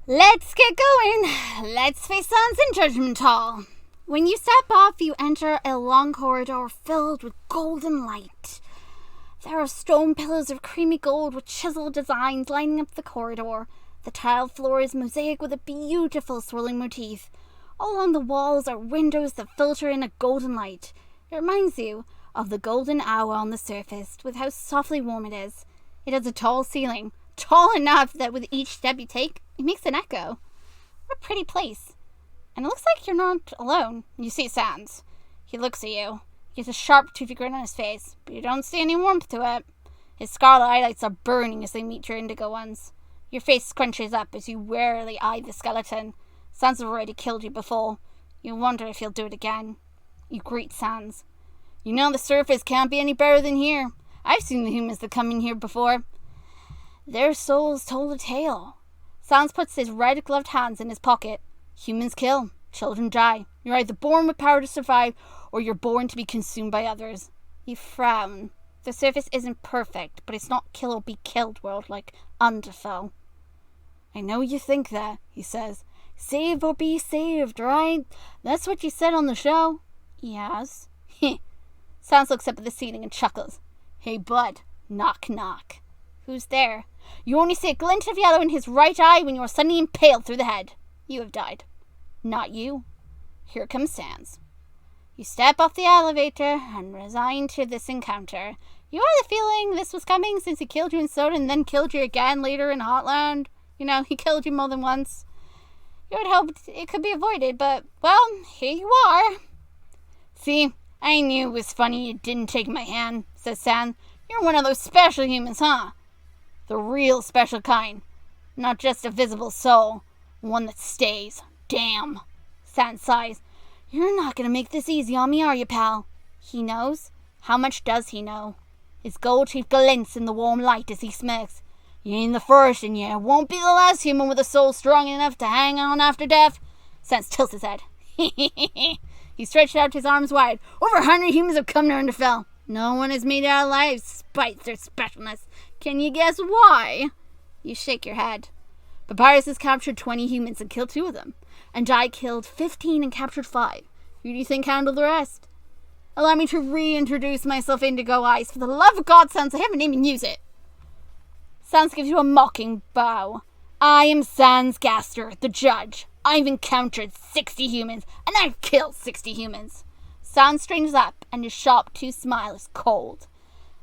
Let's get going. Let's face Sans in Judgment Hall. When you step off, you enter a long corridor filled with golden light. There are stone pillars of creamy gold with chiseled designs lining up the corridor. The tiled floor is mosaic with a beautiful swirling motif. All along the walls are windows that filter in a golden light. It reminds you of the golden hour on the surface, with how softly warm it is. It has a tall ceiling, tall enough that with each step you take, it makes an echo. What a pretty place. And it looks like you're not alone. You see Sans. He looks at you. He has a sharp, toothy grin on his face, but you don't see any warmth to it. His scarlet highlights are burning as they meet your indigo ones. Your face scrunches up as you warily eye the skeleton. Sans has already killed you before. You wonder if he'll do it again. You greet Sans. You know the surface can't be any better than here. I've seen the humans that come in here before. Their souls told a tale. Sans puts his red-gloved hands in his pocket. Humans kill. Children die. You're either born with power to survive, or you're born to be consumed by others. You frown. The surface isn't perfect, but it's not kill or be killed world like Underfell. I know you think that, he says. Save or be saved, right? That's what you said on the show. Yes. Sans looks up at the ceiling and chuckles. Hey, bud. Knock, knock. Who's there? You only see a glint of yellow in his right eye when you are suddenly impaled through the head. You have died. Not you. Here comes Sans. You step off the elevator and resign to this encounter. You had the feeling this was coming since he killed you in Soda and then killed you again later in Hotland. You know, he killed you more than once. You had hoped it could be avoided, but, well, here you are. See, I knew it was funny you didn't take my hand, says Sans. You're one of those special humans, huh? The real special kind. Not just a visible soul. One that stays. Damn. Sans sighs. You're not going to make this easy on me, are you, pal? He knows? How much does he know? His gold teeth glints in the warm light as he smirks. You ain't the first, and you won't be the last human with a soul strong enough to hang on after death. Sans tilts his head. He stretched out his arms wide. Over 100 humans have come to Underfell. No one has made it out alive, despite their specialness. Can you guess why? You shake your head. Papyrus has captured 20 humans and killed 2 of them. And I killed 15 and captured 5. Who do you think handled the rest? Allow me to reintroduce myself, Indigo Eyes. For the love of God, Sans, I haven't even used it. Sans gives you a mocking bow. I am Sans Gaster, the judge. I've encountered 60 humans, and I've killed 60 humans. Sans straightens up, and his sharp tooth smile is cold.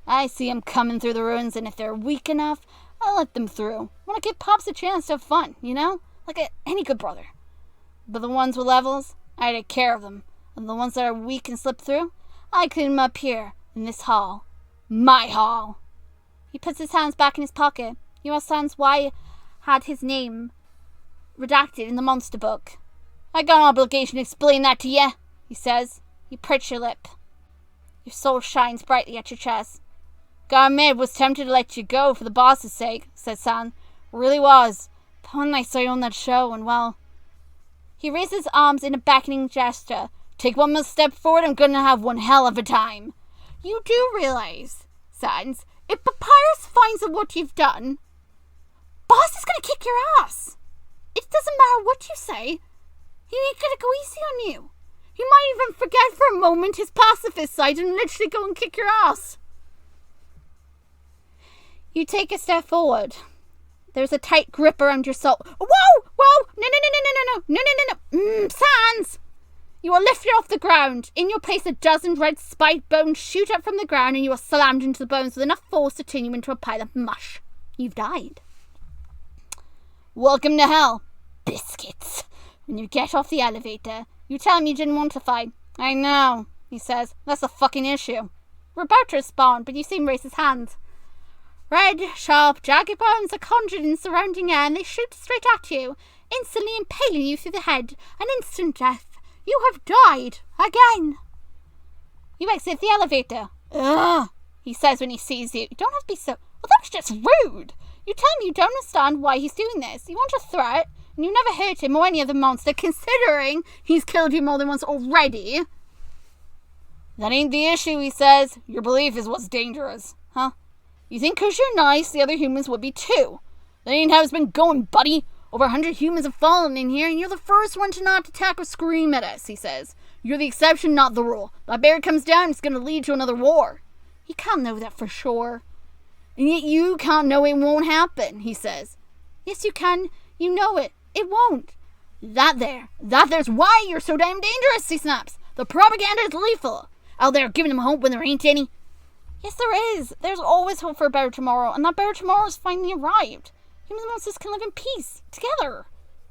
I see them coming through the ruins, and if they're weak enough, I'll let them through. I want to give Pops a chance to have fun, you know? Like any good brother. But the ones with levels, I take care of them. And the ones that are weak and slip through, I clean them up here, in this hall. My hall. He puts his hands back in his pocket. You ask Sans why he had his name redacted in the monster book. I got an obligation to explain that to you, he says. You perch your lip. Your soul shines brightly at your chest. Garmed was tempted to let you go for the boss's sake, said Sans. Really was. But when I saw you on that show, and well... He raises his arms in a beckoning gesture. Take one more step forward, I'm gonna have one hell of a time. You do realize, Sans, if Papyrus finds out what you've done, Boss is gonna kick your ass. It doesn't matter what you say. He ain't gonna go easy on you. He might even forget for a moment his pacifist side and literally go and kick your ass. You take a step forward. There's a tight grip around your soul. Whoa! Whoa! No. Sans! You are lifted off the ground. In your place, a dozen red spiked bones shoot up from the ground and you are slammed into the bones with enough force to turn you into a pile of mush. You've died. Welcome to hell, biscuits. When you get off the elevator, you tell him you didn't want to fight. I know, he says. That's the fucking issue. We're about to respond, but you see him raise his hands. Red, sharp, jagged bones are conjured in surrounding air and they shoot straight at you, instantly impaling you through the head. An instant death. You have died. Again. You exit the elevator. Ugh, he says when he sees you. You don't have to be so... Well, that's just rude. You tell him you don't understand why he's doing this. You want a threat, and you never hurt him or any other monster, considering he's killed you more than once already. That ain't the issue, he says. Your belief is what's dangerous. Huh? You think 'cause you're nice, the other humans would be too. That ain't how it's been going, buddy. Over 100 humans have fallen in here, and you're the first one to not attack or scream at us, he says. You're the exception, not the rule. That bear comes down, it's going to lead to another war. He can't know that for sure. And yet you can't know it won't happen, he says. Yes, you can. You know it. It won't. There's why you're so damn dangerous, he snaps. The propaganda is lethal. Out there giving them hope when there ain't any. Yes, there is. There's always hope for a better tomorrow, and that better tomorrow has finally arrived. Humans and monsters can live in peace, together.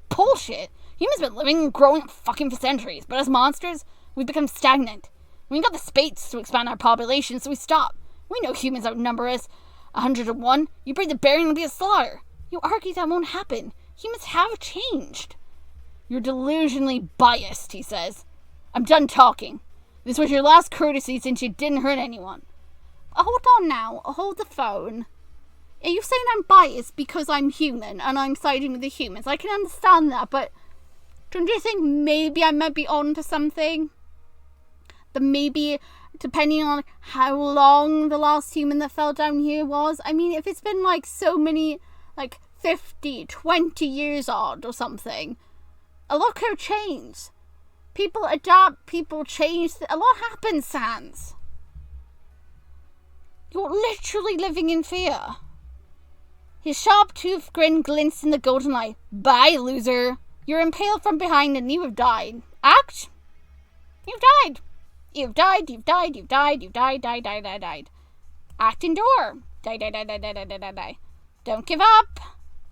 Bullshit. Humans have been living and growing fucking for centuries, but as monsters, we've become stagnant. We ain't got the space to expand our population, so we stop. We know humans outnumber us 100-1. You breed the bear and it'll be a slaughter. You argue that won't happen. Humans have changed. You're delusionally biased, he says. I'm done talking. This was your last courtesy since you didn't hurt anyone. Hold on now. Hold the phone. Are you saying I'm biased because I'm human and I'm siding with the humans? I can understand that, but don't you think maybe I might be on to something? That maybe, depending on how long the last human that fell down here was, I mean, if it's been like so many, like 50, 20 years odd or something, a lot could have changed. People adapt, people change, a lot happens, Sans. You're literally living in fear. His sharp-toothed grin glints in the golden light. Bye, loser. You're impaled from behind and you have died. Act? You've died. You've died. Act endure. Die. Don't give up.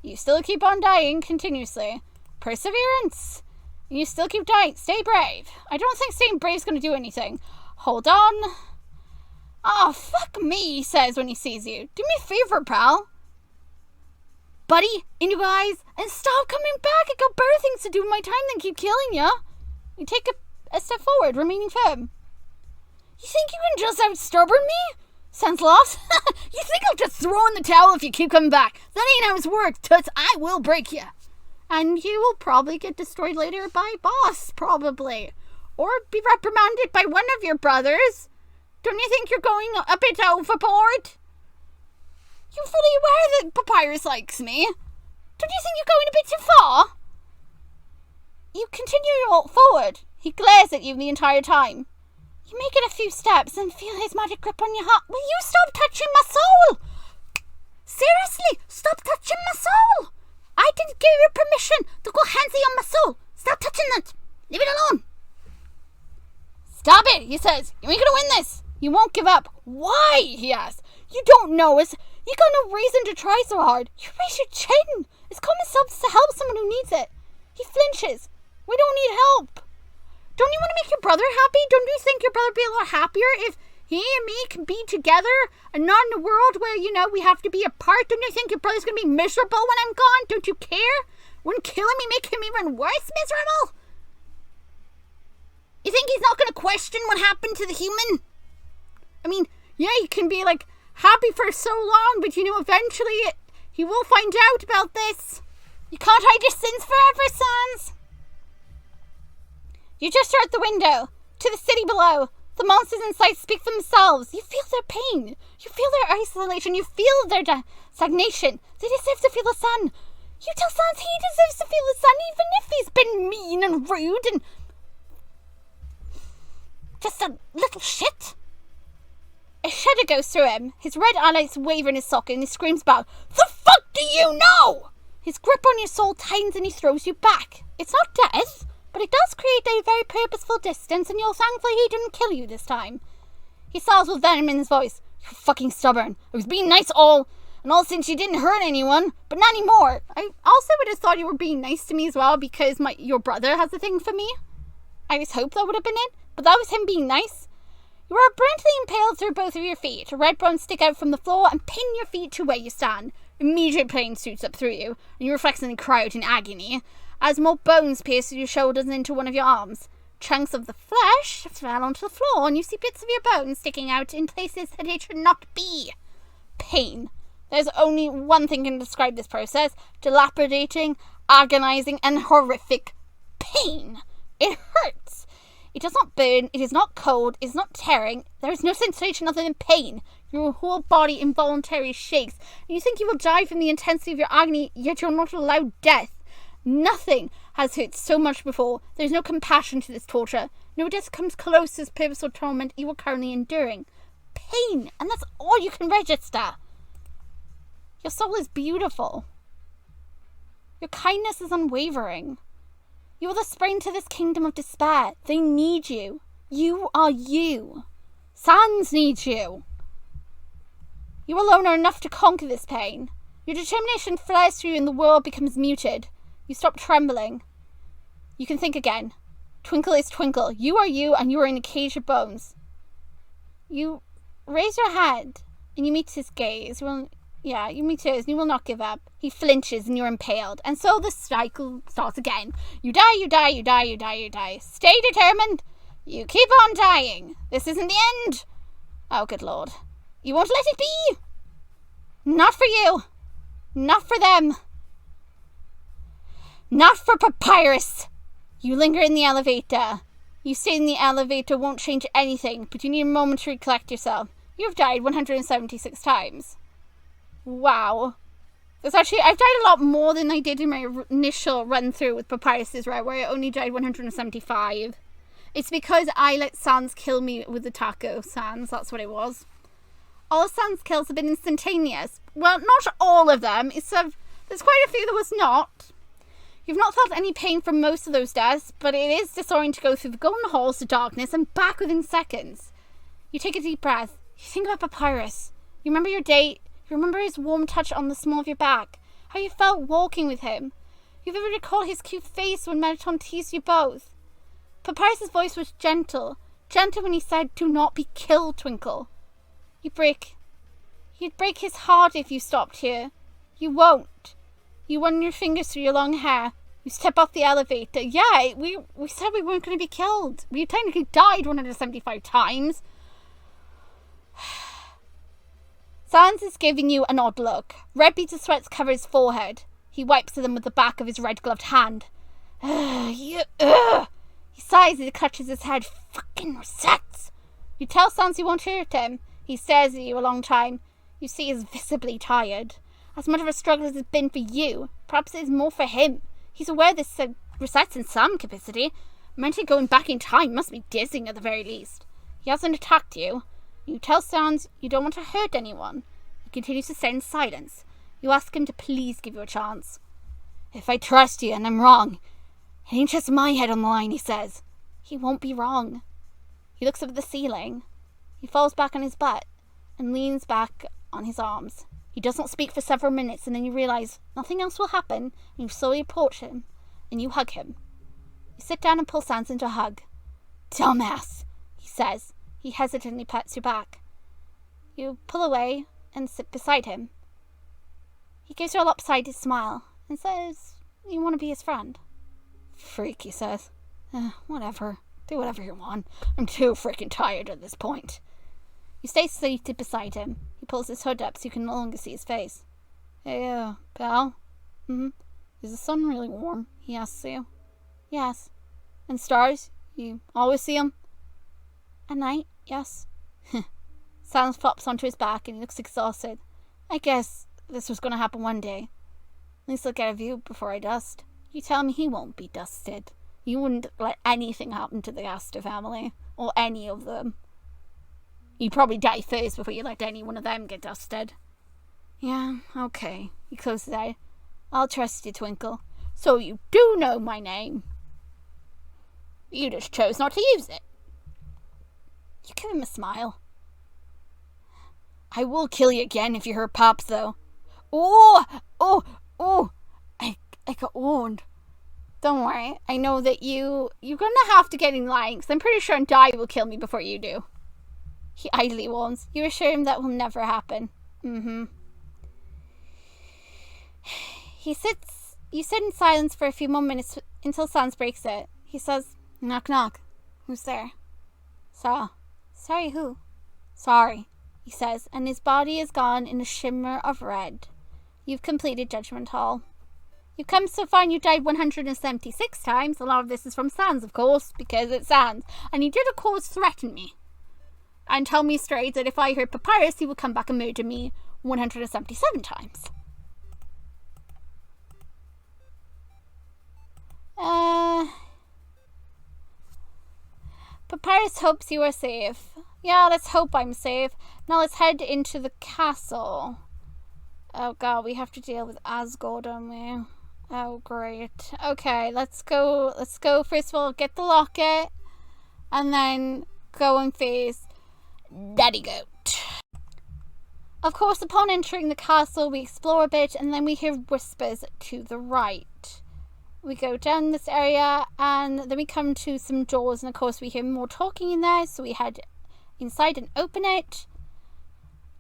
You still keep on dying continuously. Perseverance. You still keep dying. Stay brave. I don't think staying brave is going to do anything. Hold on. Oh, fuck me, he says when he sees you. Do me a favor, pal. Buddy, in your eyes, and stop coming back. I got better things to do with my time than keep killing ya. You take a step forward, remaining firm. You think you can just out-stubborn me? Sans laughs. You think I'll just throw in the towel if you keep coming back? That ain't how it works, toots. I will break you. And you will probably get destroyed later by boss, probably. Or be reprimanded by one of your brothers. Don't you think you're going a bit overboard? You're fully aware that Papyrus likes me. Don't you think you're going a bit too far? You continue forward. He glares at you the entire time. You make it a few steps and feel his magic grip on your heart. Will you stop touching my soul? Seriously, stop touching my soul. I didn't give you permission to go handsy on my soul. Stop touching it. Leave it alone. Stop it, he says. You ain't gonna win this. You won't give up. Why? He asks. You don't know us. You got no reason to try so hard. You raise your chin. It's common sense to help someone who needs it. He flinches. We don't need help. Don't you want to make your brother happy? Don't you think your brother would be a lot happier if he and me can be together and not in a world where, we have to be apart? Don't you think your brother's going to be miserable when I'm gone? Don't you care? Wouldn't killing me make him even worse miserable? You think he's not going to question what happened to the human? I mean, yeah, you can be happy for so long, but eventually he will find out about this. You can't hide your sins forever, Sans. You just heard the window. To the city below. The monsters in sight speak for themselves. You feel their pain. You feel their isolation. You feel their stagnation. They deserve to feel the sun. You tell Sans he deserves to feel the sun, even if he's been mean and rude and just a little shit. A shudder goes through him. His red eyelids waver in his socket and he screams back, "The fuck do you know?" His grip on your soul tightens and he throws you back. It's not death, but it does create a very purposeful distance, and you're thankful he didn't kill you this time. He snarls with venom in his voice. You're fucking stubborn. I was being nice all since you didn't hurt anyone, but not anymore. I also would have thought you were being nice to me as well because your brother has a thing for me. I just hoped that would have been it, but that was him being nice. You are abruptly impaled through both of your feet. Red bones stick out from the floor and pin your feet to where you stand. Immediate pain shoots up through you, and you reflexively cry out in agony as more bones pierce your shoulders and into one of your arms. Chunks of the flesh fell onto the floor, and you see bits of your bones sticking out in places that it should not be. Pain. There's only one thing can describe this process: dilapidating, agonizing, and horrific pain. It hurts. It does not burn, it is not cold, it is not tearing. There is no sensation other than pain. Your whole body involuntarily shakes, and you think you will die from the intensity of your agony, yet you're not allowed death. Nothing has hurt so much before. There's no compassion to this torture. No death comes close to this purposeful torment you are currently enduring. Pain, and that's all you can register. Your soul is beautiful. Your kindness is unwavering. You are the spring to this kingdom of despair. They need you. You are you. Sans needs you. You alone are enough to conquer this pain. Your determination flares through you and the world becomes muted. You stop trembling. You can think again. Twinkle is Twinkle. You are you, and you are in a cage of bones. You raise your head, and you meet his gaze. You meet his, and you will not give up. He flinches, and you're impaled. And so the cycle starts again. You die, you die, you die, you die, you die. Stay determined. You keep on dying. This isn't the end. Oh, good Lord. You won't let it be. Not for you. Not for them. Not for Papyrus. You linger in the elevator. You stay in the elevator won't change anything, but you need a moment to recollect yourself. You've died 176 times. Wow. I've died a lot more than I did in my initial run through with Papyrus's, right, where I only died 175. It's because I let Sans kill me with the taco. Sans, that's what it was. All of Sans' kills have been instantaneous. Well, not all of them. There's quite a few that was not. You've not felt any pain from most of those deaths, but it is disorienting to go through the golden halls to darkness and back within seconds. You take a deep breath. You think about Papyrus. You remember your date. You remember his warm touch on the small of your back. How you felt walking with him. You vividly recall his cute face when Mettaton teased you both. Papyrus's voice was gentle. Gentle when he said, "Do not be killed, Twinkle." You'd break his heart if you stopped here. You won't. You run your fingers through your long hair. You step off the elevator. Yeah, we said we weren't going to be killed. We technically died 175 times. Sans is giving you an odd look. Red beads of sweat cover his forehead. He wipes them with the back of his red-gloved hand. He sighs as he clutches his head. Fucking resets. You tell Sans you won't hurt him. He stares at you a long time. You see he is visibly tired. As much of a struggle as it's been for you, perhaps it is more for him. He's aware this resets in some capacity. Mentally going back in time must be dizzying at the very least. He hasn't attacked you. You tell Sans you don't want to hurt anyone. He continues to stay in silence. You ask him to please give you a chance. If I trust you and I'm wrong, it ain't just my head on the line, he says. He won't be wrong. He looks up at the ceiling. He falls back on his butt and leans back on his arms. He does not speak for several minutes, and then you realize nothing else will happen, and you slowly approach him, and you hug him. You sit down and pull Sans into a hug. Dumbass, he says. He hesitantly pats your back. You pull away and sit beside him. He gives you a lopsided smile and says you want to be his friend. Freak, he says. Whatever. Do whatever you want. I'm too freaking tired at this point. You stay seated beside him. He pulls his hood up so you can no longer see his face. Hey, pal? Is the sun really warm? He asks you. Yes. And stars? You always see them? At night, yes. Sans flops onto his back and he looks exhausted. I guess this was going to happen one day. At least I'll get a view before I dust. You tell me he won't be dusted. You wouldn't let anything happen to the Astor family. Or any of them. You'd probably die first before you let any one of them get dusted. Yeah, okay. He closes his eye. I'll trust you, Twinkle. So you do know my name. You just chose not to use it. You give him a smile. I will kill you again if you hurt Pops, though. I got warned. Don't worry. I know that you're gonna have to get in line, because I'm pretty sure Di will kill me before you do. He idly warns. You assure him that will never happen. You sit in silence for a few more minutes until Sans breaks it. He says, knock knock. Who's there? Sorry, who? Sorry, he says, and his body is gone in a shimmer of red. You've completed Judgment Hall. You've come so far and you died 176 times. A lot of this is from Sans, of course, because it's Sans. And he did, of course, threaten me. And tell me straight that if I hurt Papyrus, he would come back and murder me 177 times. Papyrus hopes you are safe. Yeah, let's hope I'm safe. Now let's head into the castle. Oh god, we have to deal with Asgore, don't we? Oh great. Okay, let's go. First of all, get the locket. And then go and face Daddy Goat. Of course, upon entering the castle, we explore a bit, and then we hear whispers to the right. We go down this area, and then we come to some doors, and of course we hear more talking in there, so we head inside and open it.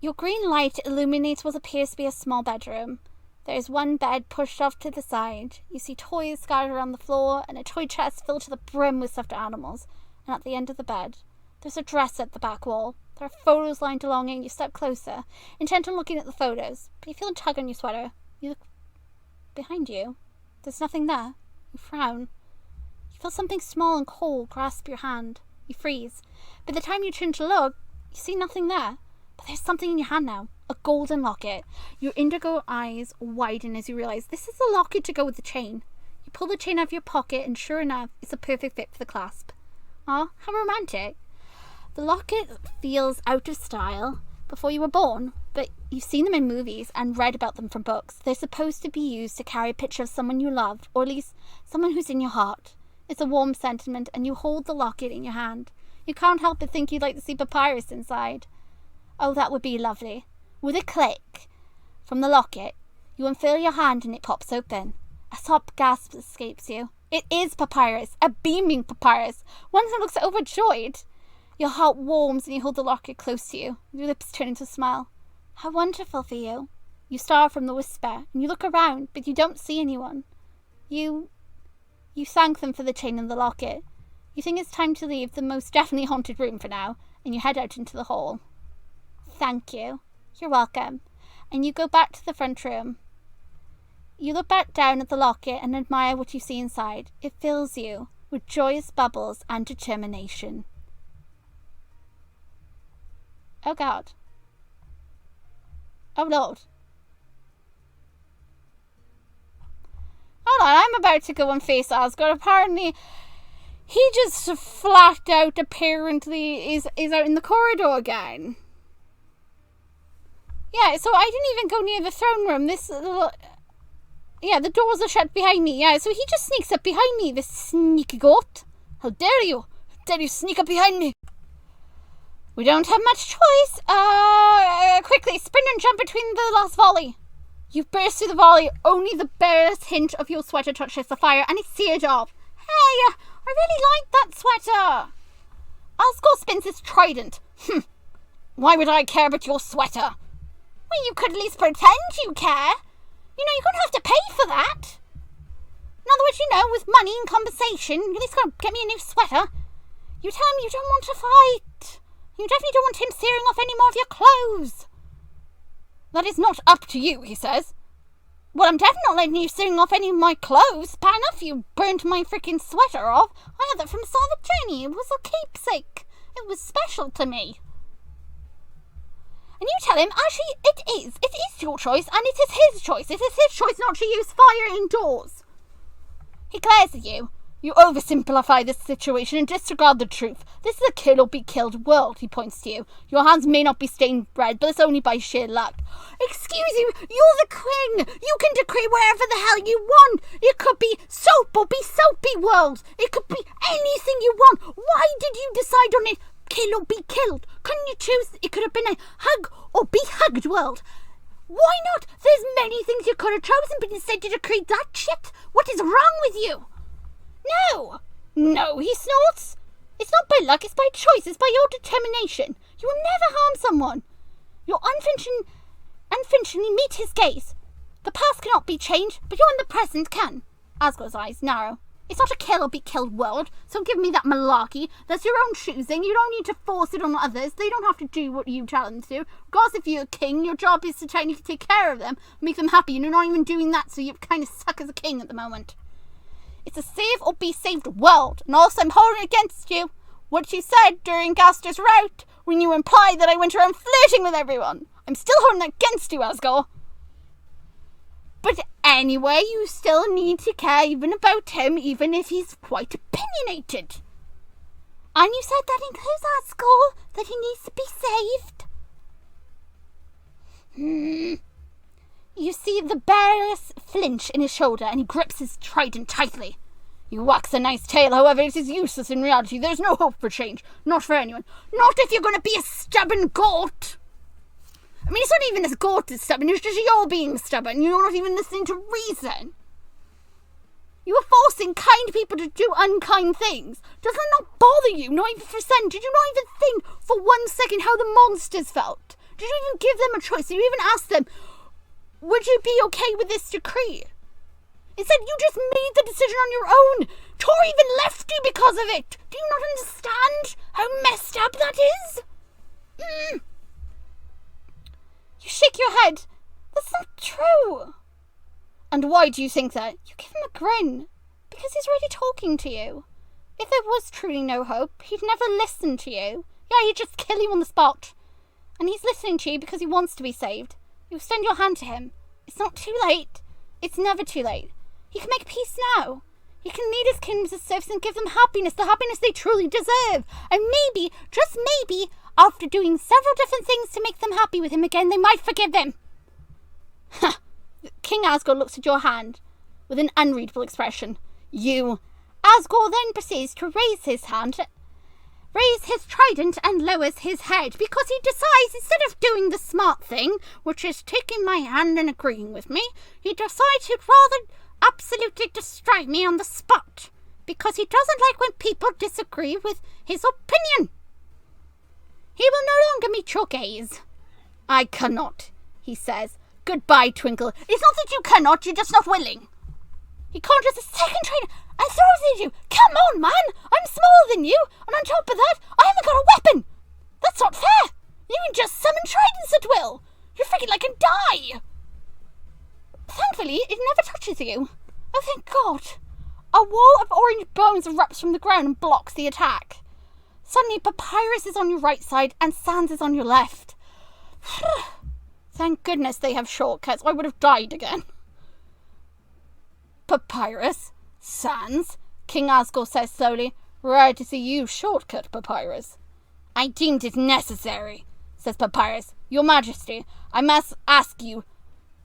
Your green light illuminates what appears to be a small bedroom. There is one bed pushed off to the side. You see toys scattered around the floor, and a toy chest filled to the brim with stuffed animals. And at the end of the bed, there's a dresser at the back wall. There are photos lined along it, and you step closer, intent on looking at the photos. But you feel a tug on your sweater. You look behind you. There's nothing there. You frown. You feel something small and cold grasp your hand. You freeze. By the time you turn to look, you see nothing there. But there's something in your hand now. A golden locket. Your indigo eyes widen as you realize this is the locket to go with the chain. You pull the chain out of your pocket, and sure enough, it's a perfect fit for the clasp. Aw, how romantic. The locket feels out of style before you were born, but you've seen them in movies and read about them from books. They're supposed to be used to carry a picture of someone you loved, or at least someone who's in your heart. It's a warm sentiment, and you hold the locket in your hand. You can't help but think you'd like to see Papyrus inside. Oh, that would be lovely. With a click from the locket, you unfurl your hand and it pops open. A sob gasp escapes you. It is Papyrus, a beaming Papyrus, one who looks overjoyed. Your heart warms and you hold the locket close to you. Your lips turn into a smile. How wonderful for you. You start from the whisper and you look around, but you don't see anyone. You thank them for the chain and the locket. You think it's time to leave the most definitely haunted room for now, and you head out into the hall. Thank you. You're welcome. And you go back to the front room. You look back down at the locket and admire what you see inside. It fills you with joyous bubbles and determination. Oh God. Oh Lord. Hold on, I'm about to go and face Asgore. Apparently, he just flat out apparently is out in the corridor again. Yeah, so I didn't even go near the throne room. The doors are shut behind me. Yeah, so he just sneaks up behind me, this sneaky goat. How dare you? How dare you sneak up behind me? We don't have much choice. Quickly, sprint and jump between the last volley. You burst through the volley. Only the barest hint of your sweater touches the fire, and it's seared off. Hey, I really like that sweater. Asgore spins his trident. Why would I care about your sweater? Well, you could at least pretend you care. You know, you're going to have to pay for that. In other words, with money and compensation, you at least got to get me a new sweater. You tell him you don't want to fight. You definitely don't want him searing off any more of your clothes. That is not up to you, he says. Well, I'm definitely not letting you searing off any of my clothes. Bad enough you burnt my freaking sweater off. I had that from the start of the journey. It was a keepsake. It was special to me. And you tell him, actually, it is your choice, and it is his choice. It is his choice not to use fire indoors. He glares at you. You oversimplify this situation and disregard the truth. This is a kill or be killed world, he points to you. Your hands may not be stained red, but it's only by sheer luck. Excuse you, you're the queen. You can decree wherever the hell you want. It could be soap or be soapy world. It could be anything you want. Why did you decide on it? Kill or be killed. Couldn't you choose? It could have been a hug or be hugged world. Why not? There's many things you could have chosen, but instead you decreed that shit. What is wrong with you? No, he snorts. It's not by luck, it's by choice, it's by your determination. You will never harm someone. You'll unflinchingly meet his gaze. The past cannot be changed, but you in the present can. Asgore's eyes narrow. It's not a kill or be killed world, so give me that malarkey. That's your own choosing. You don't need to force it on others. They don't have to do what you tell them to do. Regardless if you're a king, your job is to technically take care of them, make them happy, and you're not even doing that, so you kind of suck as a king at the moment. It's a save or be saved world, and also I'm holding it against you. What you said during Gaster's rout, when you implied that I went around flirting with everyone. I'm still holding that against you, Asgore. But anyway, you still need to care even about him, even if he's quite opinionated. And you said that includes Asgore, that he needs to be saved? You see the bear's flinch in his shoulder, and he grips his trident tightly. You wax a nice tale, however, it is useless in reality. There's no hope for change. Not for anyone. Not if you're going to be a stubborn goat. I mean, it's not even this goat that's stubborn, it's just you're being stubborn. You're not even listening to reason. You are forcing kind people to do unkind things. Does that not bother you? Not even for a second. Did you not even think for 1 second how the monsters felt? Did you even give them a choice? Did you even ask them, would you be okay with this decree? Instead, you just made the decision on your own. Tori even left you because of it. Do you not understand how messed up that is? You shake your head. That's not true. And why do you think that? You give him a grin. Because he's already talking to you. If there was truly no hope, he'd never listen to you. Yeah, he'd just kill you on the spot. And he's listening to you because he wants to be saved. You extend your hand to him. It's not too late. It's never too late. He can make peace now. He can lead his kingdoms to service and give them happiness, the happiness they truly deserve. And maybe, just maybe, after doing several different things to make them happy with him again, they might forgive him. King Asgore looks at your hand with an unreadable expression. Asgore then proceeds to raise his trident and lowers his head because he decides instead of doing the smart thing, which is taking my hand and agreeing with me, he decides he'd rather absolutely destroy me on the spot because he doesn't like when people disagree with his opinion. He will no longer meet your gaze. I cannot, he says. Goodbye, Twinkle. It's not that you cannot, you're just not willing. He conjures a second trident and throws it at you. Come on, man! I'm smaller than you, and on top of that, I haven't got a weapon! That's not fair! You can just summon tridents at will! You're freaking like a die! Thankfully, it never touches you. Oh, thank God. A wall of orange bones erupts from the ground and blocks the attack. Suddenly, Papyrus is on your right side and Sans is on your left. Thank goodness they have shortcuts. I would have died again. Papyrus? Sans? King Asgore says slowly. Rare to see you shortcut, Papyrus. I deemed it necessary, says Papyrus. Your Majesty, I must ask you,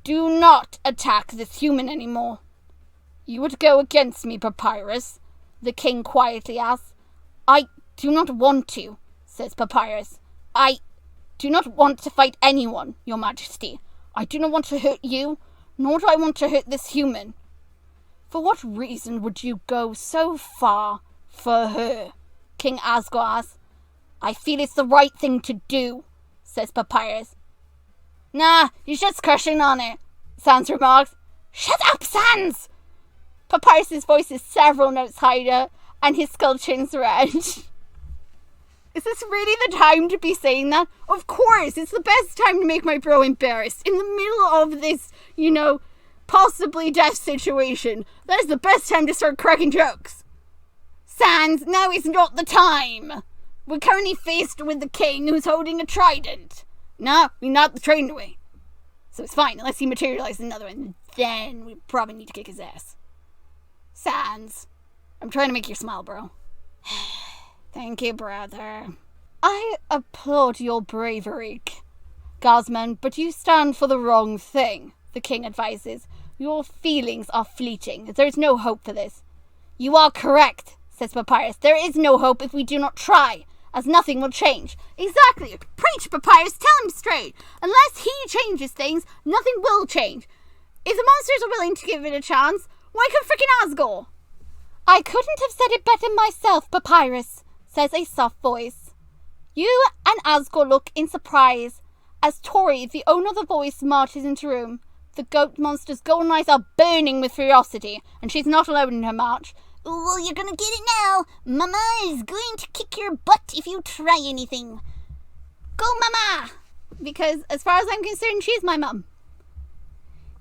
do not attack this human anymore. You would go against me, Papyrus? The king quietly asks. I do not want to, says Papyrus. I do not want to fight anyone, Your Majesty. I do not want to hurt you, nor do I want to hurt this human. For what reason would you go so far for her? King Asgore asks. I feel it's the right thing to do, says Papyrus. Nah, he's just crushing on it, Sans remarks. Shut up, Sans! Papyrus's voice is several notes higher, and his skull turns red. Is this really the time to be saying that? Of course, it's the best time to make my bro embarrassed. In the middle of this, possibly death situation. That is the best time to start cracking jokes. Sans, now is not the time. We're currently faced with the king who's holding a trident. No, we knocked the trident away. So it's fine, unless he materializes another one. Then we probably need to kick his ass. Sans, I'm trying to make you smile, bro. Thank you, brother. I applaud your bravery, Gosman, but you stand for the wrong thing, the king advises. Your feelings are fleeting. There is no hope for this. You are correct, says Papyrus. There is no hope if we do not try, as nothing will change. Exactly. Preach, Papyrus. Tell him straight. Unless he changes things, nothing will change. If the monsters are willing to give it a chance, why come frickin' Asgore? I couldn't have said it better myself, Papyrus, says a soft voice. You and Asgore look in surprise as Tori, the owner of the voice, marches into the room. The goat monster's golden eyes are burning with curiosity, and she's not alone in her march. Oh, you're gonna get it now. Mama is going to kick your butt if you try anything. Go, Mama! Because, as far as I'm concerned, she's my mum.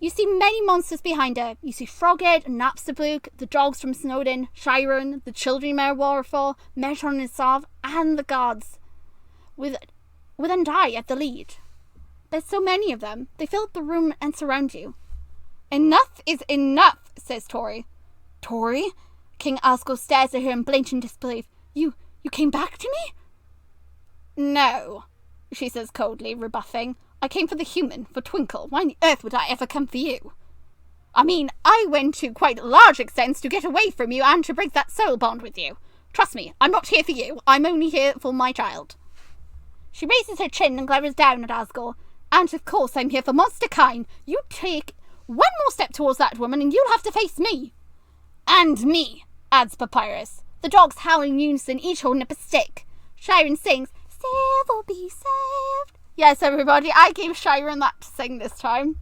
You see many monsters behind her. You see Froghead, Napstablook, the dogs from Snowdin, Chiron, the children of Waterfall, Metron and Sov, and the gods. With Undai at the lead. There's so many of them. They fill up the room and surround you. Enough is enough, says Tori. Tori? King Asgore stares at her in blatant disbelief. You You came back to me? No, she says coldly, rebuffing. I came for the human, for Twinkle. Why on earth would I ever come for you? I mean, I went to quite large extents to get away from you and to break that soul bond with you. Trust me, I'm not here for you. I'm only here for my child. She raises her chin and glares down at Asgore. And of course I'm here for monster kind. You take one more step towards that woman and you'll have to face me. And me, adds Papyrus. The dogs howl in unison, each holding up a stick. Shiren sings, Save or be saved. Yes, everybody, I gave Shiren that to sing this time.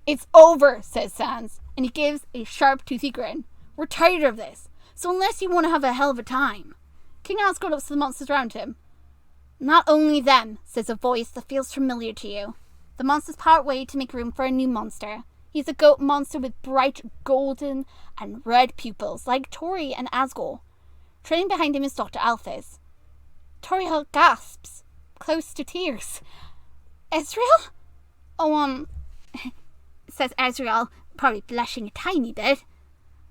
It's over, says Sans, and he gives a sharp, toothy grin. We're tired of this, so unless you want to have a hell of a time. King Asgore looks at the monsters around him. Not only them, says a voice that feels familiar to you. The monsters part way to make room for a new monster. He's a goat monster with bright golden and red pupils, like Tori and Asgore. Trailing behind him is Dr. Alphys. Tori gasps, close to tears. Ezreal? Oh, says Ezreal, probably blushing a tiny bit.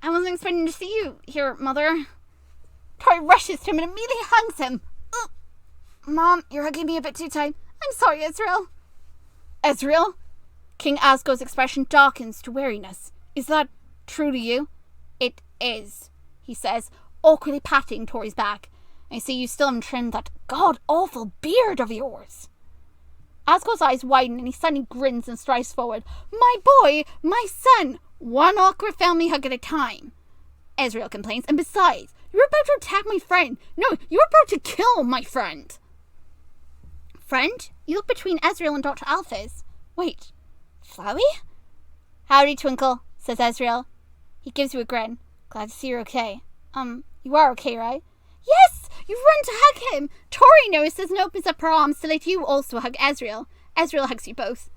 I wasn't expecting to see you here, Mother. Tori rushes to him and immediately hugs him. Mom, you're hugging me a bit too tight. I'm sorry, Ezreal. Ezreal? King Asgore's expression darkens to weariness. Is that true to you? It is, he says, awkwardly patting Tori's back. I see you still haven't trimmed that god-awful beard of yours. Asgore's eyes widen and he suddenly grins and strides forward. My boy, my son, one awkward family hug at a time. Ezreal complains, and besides, you're about to attack my friend. No, you're about to kill my friend. Friend? You look between Ezreal and Dr. Alphys. Wait, Flowey? Howdy, Twinkle, says Ezreal. He gives you a grin. Glad to see you're okay. You are okay, right? Yes! You run to hug him! Tori notices and opens up her arms to let you also hug Ezreal. Ezreal hugs you both.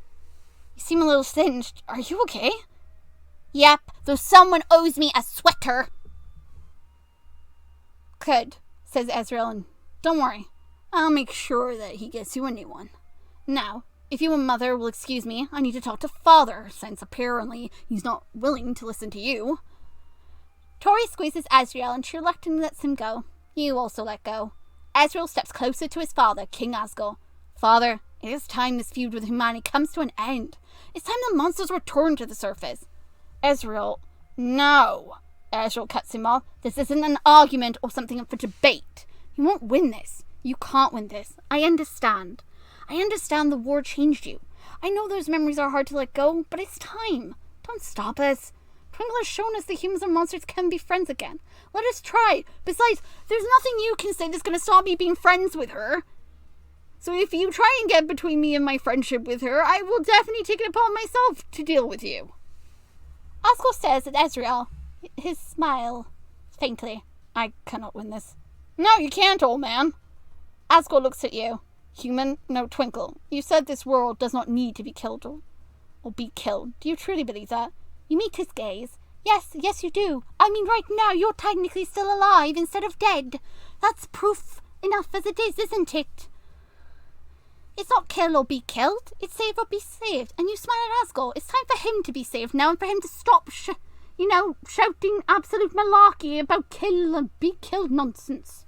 You seem a little singed. Are you okay? Yep, though someone owes me a sweater. Good, says Ezreal, and don't worry. I'll make sure that he gets you a new one. Now, if you and Mother will excuse me, I need to talk to Father, since apparently he's not willing to listen to you. Tori squeezes Ezreal and she reluctantly lets him go. You also let go. Ezreal steps closer to his father, King Asgore. Father, it is time this feud with humanity comes to an end. It's time the monsters return to the surface. Ezreal, no. Ezreal cuts him off. This isn't an argument or something up for debate. You won't win this. You can't win this. I understand. I understand the war changed you. I know those memories are hard to let go, but it's time. Don't stop us. Twinkle has shown us that humans and monsters can be friends again. Let us try. Besides, there's nothing you can say that's going to stop me being friends with her. So if you try and get between me and my friendship with her, I will definitely take it upon myself to deal with you. Asgore stares at Ezreal. His smile faintly. I cannot win this. No, you can't, old man. Asgore looks at you. Human, no, Twinkle. You said this world does not need to be killed or be killed. Do you truly believe that? You meet his gaze. Yes, you do. I mean, right now, you're technically still alive instead of dead. That's proof enough as it is, isn't it? It's not kill or be killed. It's save or be saved. And you smile at Asgore. It's time for him to be saved now and for him to stop, shouting absolute malarkey about kill and be killed nonsense.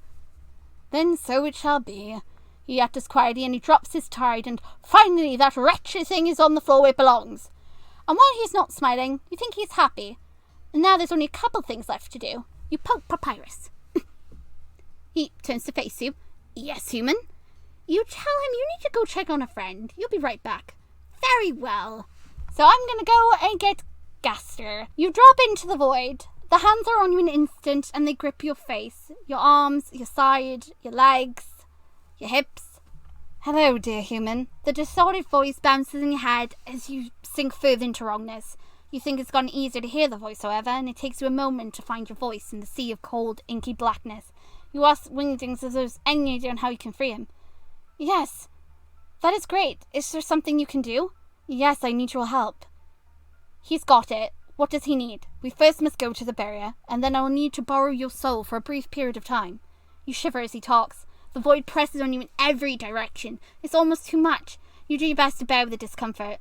Then so it shall be. He utters quietly and he drops his tide, and finally that wretched thing is on the floor where it belongs. And while he's not smiling, you think he's happy. And now there's only a couple things left to do. You poke Papyrus. He turns to face you. Yes, human? You tell him you need to go check on a friend. You'll be right back. Very well. So I'm going to go and get Gaster. You drop into the void. The hands are on you in an instant and they grip your face, your arms, your side, your legs, your hips. Hello, dear human. The distorted voice bounces in your head as you sink further into wrongness. You think it's gotten easier to hear the voice, however, and it takes you a moment to find your voice in the sea of cold, inky blackness. You ask Wingdings if there's any idea on how you can free him. Yes. That is great. Is there something you can do? Yes, I need your help. He's got it. What does he need? We first must go to the barrier, and then I will need to borrow your soul for a brief period of time. You shiver as he talks. The void presses on you in every direction. It's almost too much. You do your best to bear with the discomfort.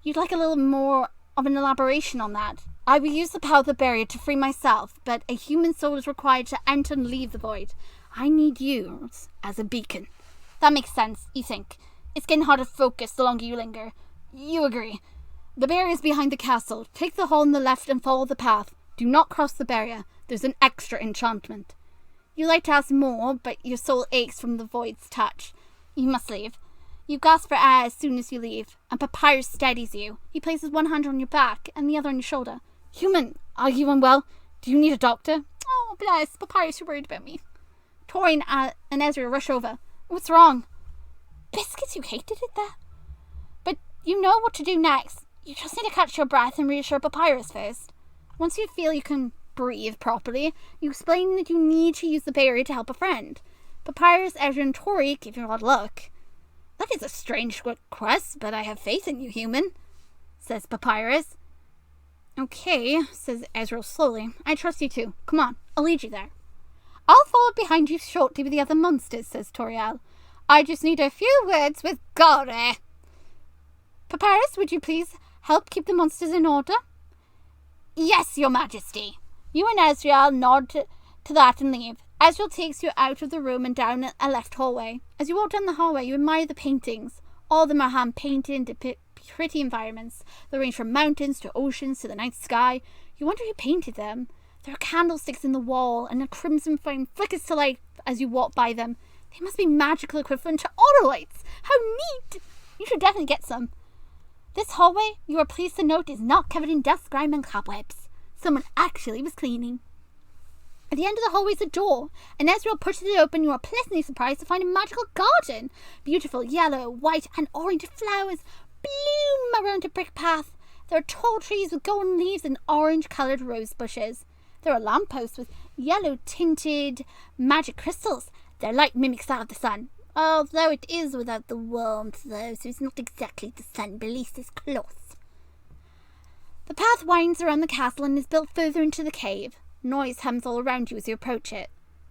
You'd like a little more of an elaboration on that. I will use the power of the barrier to free myself, but a human soul is required to enter and leave the void. I need you as a beacon. That makes sense, you think. It's getting harder to focus the longer you linger. You agree. The barrier is behind the castle. Take the hall on the left and follow the path. Do not cross the barrier. There's an extra enchantment. You like to ask more, but your soul aches from the void's touch. You must leave. You gasp for air as soon as you leave, and Papyrus steadies you. He places one hand on your back and the other on your shoulder. Human, are you unwell? Do you need a doctor? Oh, bless. Papyrus, you're worried about me. Torian and Ezra rush over. What's wrong? Biscuits, you hated it there. But you know what to do next. You just need to catch your breath and reassure Papyrus first. Once you feel you can breathe properly, you explain that you need to use the barrier to help a friend. Papyrus, Ezra, and Tori give you odd look. That is a strange request, but I have faith in you, human, says Papyrus. Okay, says Ezra slowly. I trust you too. Come on, I'll lead you there. I'll follow behind you shortly with the other monsters, says Toriel. I just need a few words with Gore. Papyrus, would you please help keep the monsters in order? Yes, your majesty. You and Ezreal nod to that and leave. Ezreal takes you out of the room and down a left hallway. As you walk down the hallway, you admire the paintings. All of them are hand-painted into pretty environments. They range from mountains to oceans to the night sky. You wonder who painted them. There are candlesticks in the wall, and a crimson flame flickers to life as you walk by them. They must be magical equivalent to autolights. How neat! You should definitely get some. This hallway, you are pleased to note, is not covered in dust, grime, and cobwebs. Someone actually was cleaning. At the end of the hallway is a door, and Ezreal pushes it open. You are pleasantly surprised to find a magical garden. Beautiful yellow, white, and orange flowers bloom around a brick path. There are tall trees with golden leaves and orange-coloured rose bushes. There are lampposts with yellow-tinted magic crystals. Their light mimics that of the sun, although it is without the warmth, though, so it's not exactly the sun beneath this cloth. The path winds around the castle and is built further into the cave. Noise hums all around you as you approach it.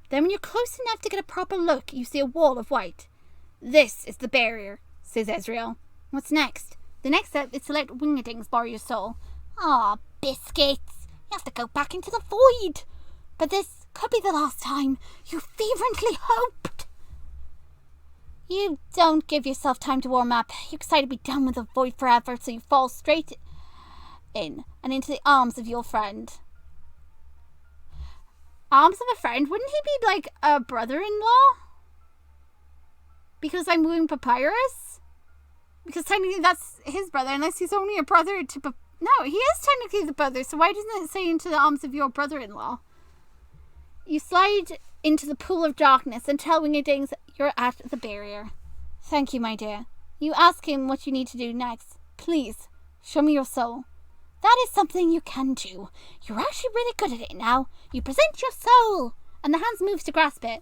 Then when you're close enough to get a proper look, you see a wall of white. This is the barrier, says Ezreal. What's next? The next step is to let Wingerdings borrow your soul. Ah, biscuits. You have to go back into the void. But this could be the last time. You fervently hoped. You don't give yourself time to warm up. You're excited to be done with the void forever, so you fall straight in and into the arms of your friend. Arms of a friend? Wouldn't he be like a brother-in-law? Because I'm wooing Papyrus? Because technically that's his brother, unless he's only a brother to No, he is technically the brother, so why doesn't it say into the arms of your brother-in-law? You slide into the pool of darkness and tell Wingerdings you're at the barrier. Thank you, my dear. You ask him what you need to do next. Please, show me your soul. That is something you can do. You're actually really good at it now. You present your soul, and the hands moves to grasp it.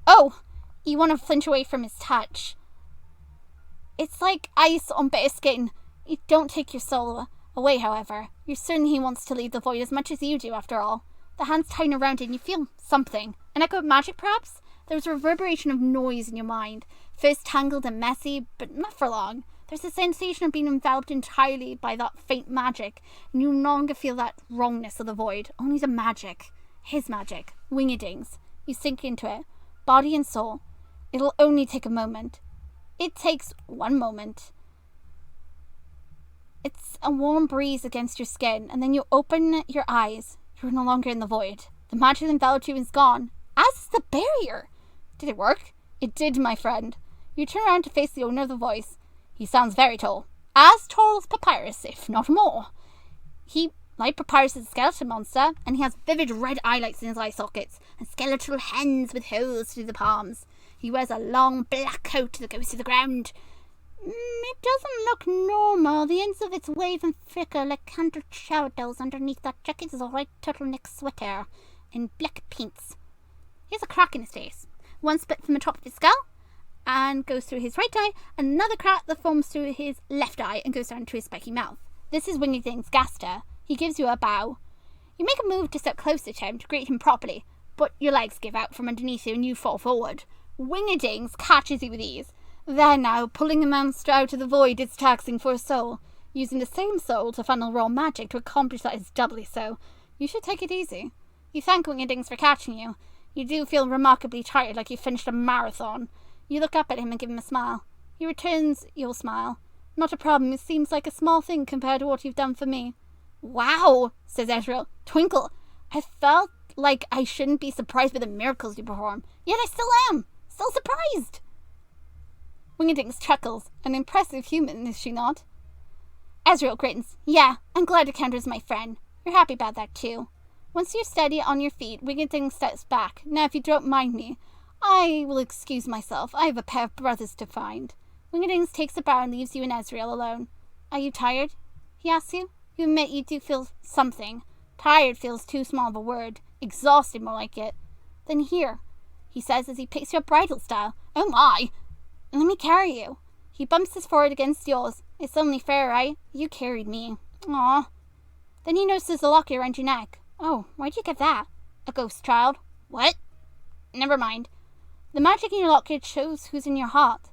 Oh, you want to flinch away from his touch. It's like ice on bare skin. You don't take your soul away, however. You're certain he wants to leave the void as much as you do, after all. The hands tighten around it and you feel something. An echo of magic, perhaps? There's a reverberation of noise in your mind. First tangled and messy, but not for long. There's a sensation of being enveloped entirely by that faint magic, and you no longer feel that wrongness of the void. Only the magic. His magic. Wingerdings. You sink into it. Body and soul. It'll only take a moment. It takes one moment. It's a warm breeze against your skin, and then you open your eyes. You're no longer in the void. The magic that enveloped you is gone, as is the barrier. Did it work? It did, my friend. You turn around to face the owner of the voice. He sounds very tall. As tall as Papyrus, if not more. He, like Papyrus, is a skeleton monster, and he has vivid red eyelights in his eye sockets, and skeletal hands with holes through the palms. He wears a long black coat that goes to the ground. It doesn't look normal. The ends of it wave and flicker like candle shadows underneath that jacket is a white turtleneck sweater in black paints. He has a crack in his face. One split from the top of his skull and goes through his right eye, and another crack that forms through his left eye and goes down to his spiky mouth. This is Wingerdings Gaster. He gives you a bow. You make a move to step closer to him to greet him properly, but your legs give out from underneath you and you fall forward. Wingerdings catches you with ease. There now, pulling a monster out of the void is taxing for a soul. Using the same soul to funnel raw magic to accomplish that is doubly so. You should take it easy. You thank Wingerdings for catching you. You do feel remarkably tired, like you finished a marathon. You look up at him and give him a smile. He returns your smile. Not a problem, it seems like a small thing compared to what you've done for me. Wow, says Ezreal. Twinkle, I felt like I shouldn't be surprised by the miracles you perform, yet I still am. Still surprised. Wingedings chuckles. An impressive human, is she not? Ezreal grins. Yeah, I'm glad to count as my friend. You're happy about that too. Once you're steady on your feet, Wingedings steps back. Now, if you don't mind me, I will excuse myself. I have a pair of brothers to find. Wingedings takes a bow and leaves you and Ezreal alone. Are you tired? He asks you. You admit you do feel something. Tired feels too small of a word. Exhausted, more like it. Then here, he says as he picks you up bridal style. Oh my! Let me carry you. He bumps his forehead against yours. It's only fair, right? You carried me. Aw. Then he notices the locket around your neck. Oh, why'd you get that? A ghost child. What? Never mind. The magic in your locket shows who's in your heart,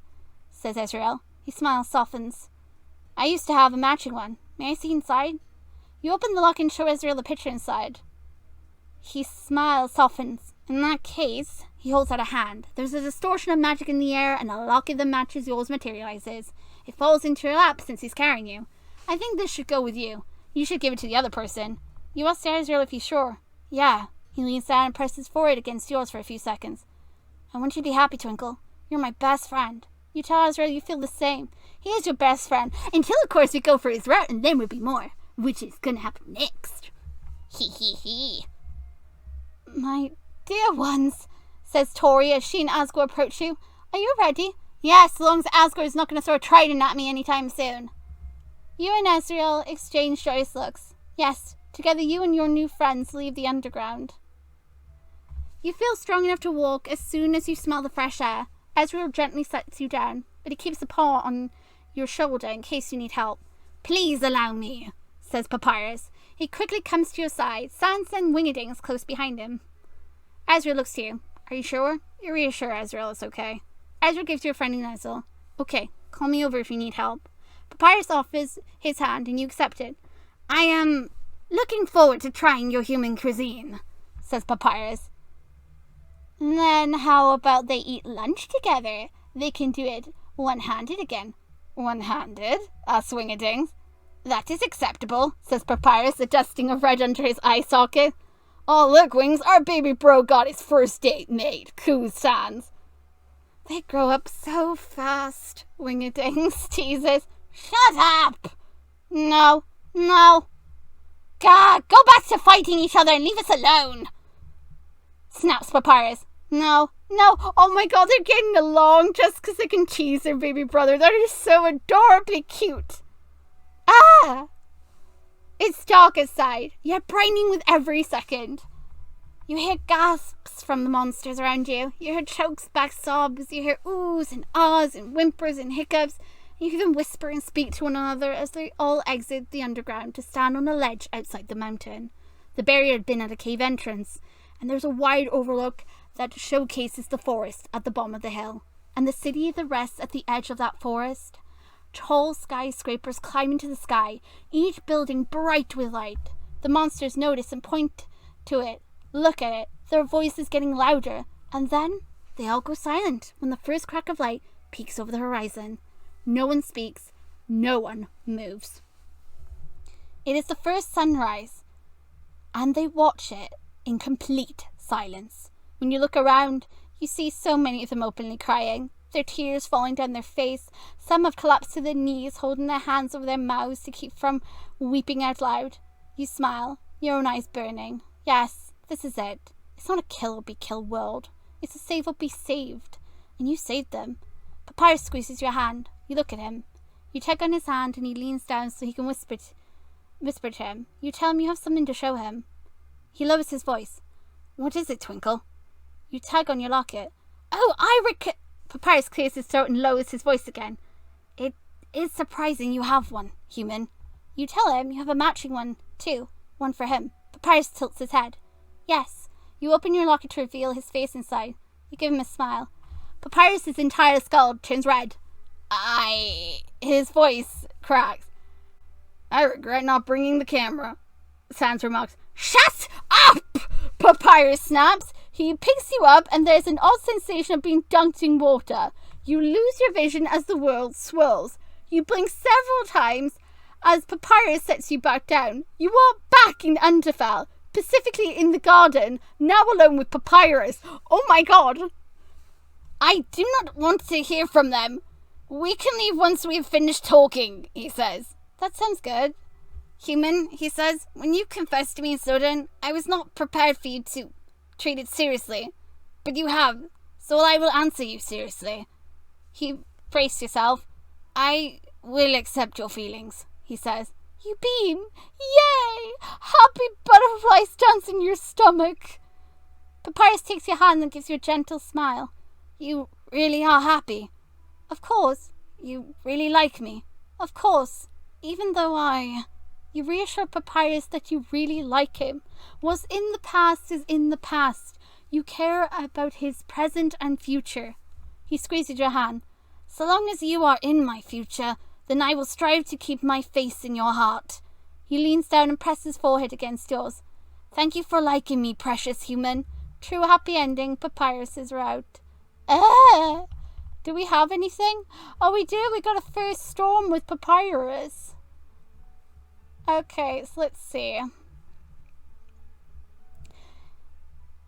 says Ezreal. His smile softens. I used to have a matching one. May I see inside? You open the locket and show Ezreal the picture inside. His smile softens. In that case, he holds out a hand. There's a distortion of magic in the air, and a locket that matches yours materializes. It falls into your lap since he's carrying you. I think this should go with you. You should give it to the other person. You ask Ezreal if he's sure. Yeah. He leans down and presses his forehead against yours for a few seconds. I want you to be happy, Twinkle. You're my best friend. You tell Ezreal you feel the same. He is your best friend, until of course we go for his route, and then we'll be more. Which is gonna happen next. Hee hee hee. My dear ones, says Tori as she and Asgore approach you. Are you ready? Yes, as long as Asgore is not going to throw a trident at me anytime soon. You and Ezreal exchange joyous looks. Yes, together you and your new friends leave the underground. You feel strong enough to walk as soon as you smell the fresh air. Ezreal gently sets you down, but he keeps a paw on your shoulder in case you need help. Please allow me, says Papyrus. He quickly comes to your side, Sans and Wingedings close behind him. Ezreal looks to you. Are you sure? You're reassured, Ezreal, it's okay. Ezreal gives you a friendly nuzzle. Okay, call me over if you need help. Papyrus offers his hand and you accept it. I am looking forward to trying your human cuisine, says Papyrus. Then how about they eat lunch together? They can do it one-handed again. One-handed? asks Wingedings. That is acceptable, says Papyrus, adjusting a red under his eye socket. Oh, look, Wings, our baby bro got his first date made. Coos Sans. They grow up so fast, Wingedings teases. Shut up! No. God, go back to fighting each other and leave us alone, snaps Papyrus. No. Oh my god, they're getting along just because they can tease their baby brother. That is so adorably cute. Ah! It's dark outside, yet brightening with every second. You hear gasps from the monsters around you. You hear chokes back sobs. You hear oohs and ahs and whimpers and hiccups. You hear them whisper and speak to one another as they all exit the underground to stand on a ledge outside the mountain. The barrier had been at a cave entrance, and there's a wide overlook that showcases the forest at the bottom of the hill, and the city that rests at the edge of that forest. Tall skyscrapers climb into the sky, each building bright with light. The monsters notice and point to it, look at it, their voices getting louder, and then they all go silent when the first crack of light peeks over the horizon. No one speaks, no one moves. It is the first sunrise, and they watch it in complete silence. When you look around, you see so many of them openly crying, their tears falling down their face. Some have collapsed to their knees, holding their hands over their mouths to keep from weeping out loud. You smile, your own eyes burning. Yes, this is it. It's not a kill or be killed world. It's a save or be saved. And you saved them. Papyrus squeezes your hand. You look at him. You tug on his hand and he leans down so he can whisper to him. You tell him you have something to show him. He lowers his voice. What is it, Twinkle? You tug on your locket. Oh, Papyrus clears his throat and lowers his voice again. It is surprising you have one, human. You tell him you have a matching one, too. One for him. Papyrus tilts his head. Yes. You open your locket to reveal his face inside. You give him a smile. Papyrus's entire skull turns red. His voice cracks. I regret not bringing the camera, Sans remarks. Shut up! Papyrus snaps. He picks you up and there's an odd sensation of being dunked in water. You lose your vision as the world swirls. You blink several times as Papyrus sets you back down. You are back in Underfell, specifically in the garden, now alone with Papyrus. Oh my god. I do not want to hear from them. We can leave once we have finished talking, he says. That sounds good. Human, he says, when you confessed to me in Soden, I was not prepared for you to treat it seriously. But you have, so I will answer you seriously. Brace yourself. I will accept your feelings, he says. You beam. Yay! Happy butterflies dance in your stomach. Papyrus takes your hand and gives you a gentle smile. You really are happy. Of course. You really like me. Of course. Even though You reassure Papyrus that you really like him. What's in the past is in the past. You care about his present and future. He squeezes your hand. So long as you are in my future, then I will strive to keep my face in your heart. He leans down and presses his forehead against yours. Thank you for liking me, precious human. True happy ending, Papyrus is out. Do we have anything? Oh, we do. We got a first storm with Papyrus. Okay, so let's see.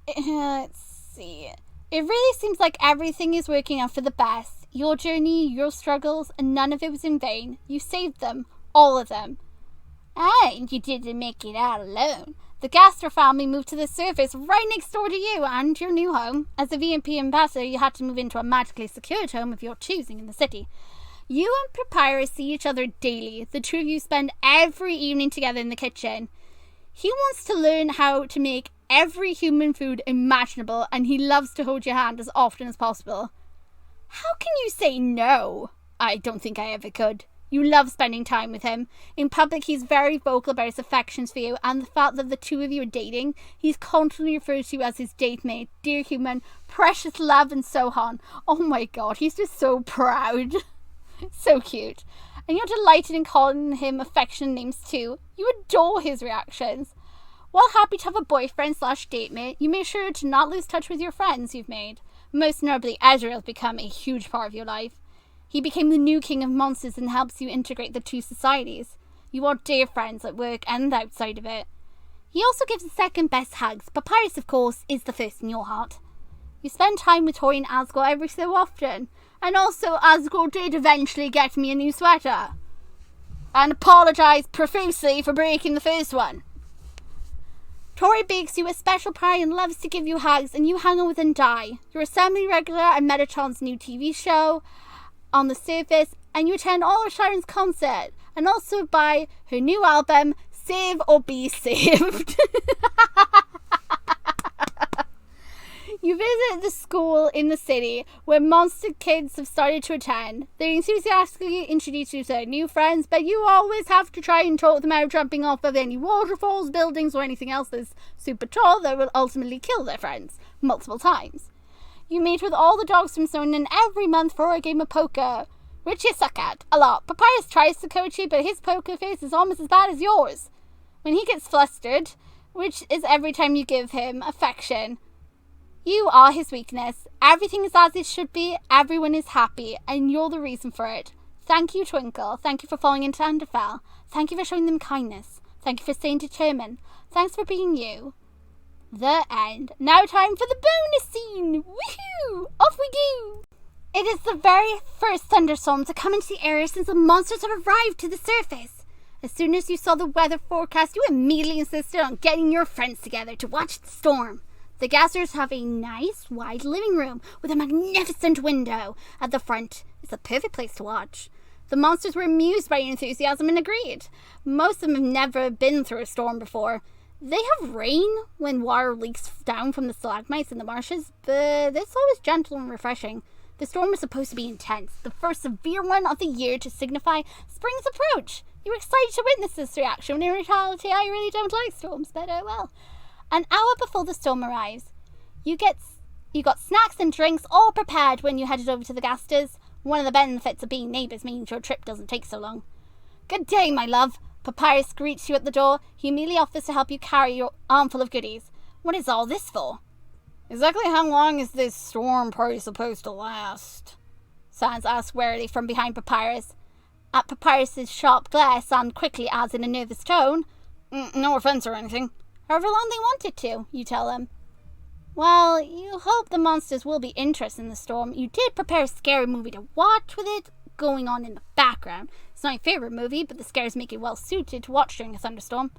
Let's see. It really seems like everything is working out for the best. Your journey, your struggles, and none of it was in vain. You saved them. All of them. And you didn't make it out alone. The Gaster family moved to the surface right next door to you and your new home. As a VMP ambassador, you had to move into a magically secured home of your choosing in the city. You and Papyrus see each other daily. The two of you spend every evening together in the kitchen. He wants to learn how to make every human food imaginable, and he loves to hold your hand as often as possible. How can you say no? I don't think I ever could. You love spending time with him. In public, he's very vocal about his affections for you, and the fact that the two of you are dating. He's constantly refers to you as his date mate, dear human, precious love, and so on. Oh my god, he's just so proud. So cute. And you're delighted in calling him affectionate names too. You adore his reactions. While happy to have a boyfriend/date mate, you make sure to not lose touch with your friends you've made. Most notably, Ezreal has become a huge part of your life. He became the new king of monsters and helps you integrate the two societies. You are dear friends at work and outside of it. He also gives the second best hugs. Papyrus, of course, is the first in your heart. You spend time with Tori and Asgore every so often. And also, Asgore did eventually get me a new sweater. And apologise profusely for breaking the first one. Tori bakes you a special pie and loves to give you hugs, and you hang on with and die. You're a semi-regular at Metatron's new TV show on the surface, and you attend all of Sharon's concert, and also buy her new album, Save or Be Saved. You visit the school in the city where monster kids have started to attend. They enthusiastically introduce you to their new friends, but you always have to try and talk them out jumping off of any waterfalls, buildings, or anything else that's super tall that will ultimately kill their friends multiple times. You meet with all the dogs from Snowden every month for a game of poker, which you suck at a lot. Papyrus tries to coach you, but his poker face is almost as bad as yours. When he gets flustered, which is every time you give him affection, you are his weakness. Everything is as it should be, everyone is happy, and you're the reason for it. Thank you, Twinkle. Thank you for falling into Underfell. Thank you for showing them kindness. Thank you for staying determined. Thanks for being you. The end. Now time for the bonus scene. Woohoo! Off we go! It is the very first thunderstorm to come into the area since the monsters have arrived to the surface. As soon as you saw the weather forecast, you immediately insisted on getting your friends together to watch the storm. The Gassers have a nice, wide living room with a magnificent window at the front. It's a perfect place to watch. The monsters were amused by your enthusiasm and agreed. Most of them have never been through a storm before. They have rain when water leaks down from the stalagmites in the marshes, but it's always gentle and refreshing. The storm was supposed to be intense, the first severe one of the year to signify spring's approach. You were excited to witness this reaction, when in reality I really don't like storms, but oh well. An hour before the storm arrives, you got snacks and drinks all prepared when you headed over to the Gasters. One of the benefits of being neighbours means your trip doesn't take so long. Good day, my love. Papyrus greets you at the door. He immediately offers to help you carry your armful of goodies. What is all this for? Exactly how long is this storm party supposed to last? Sans asked warily from behind Papyrus. At Papyrus's sharp glare, Sans quickly adds in a nervous tone, No offense or anything. However long they want it to, you tell them. Well, you hope the monsters will be interested in the storm. You did prepare a scary movie to watch with it going on in the background. It's not my favorite movie, but the scares make it well suited to watch during a thunderstorm.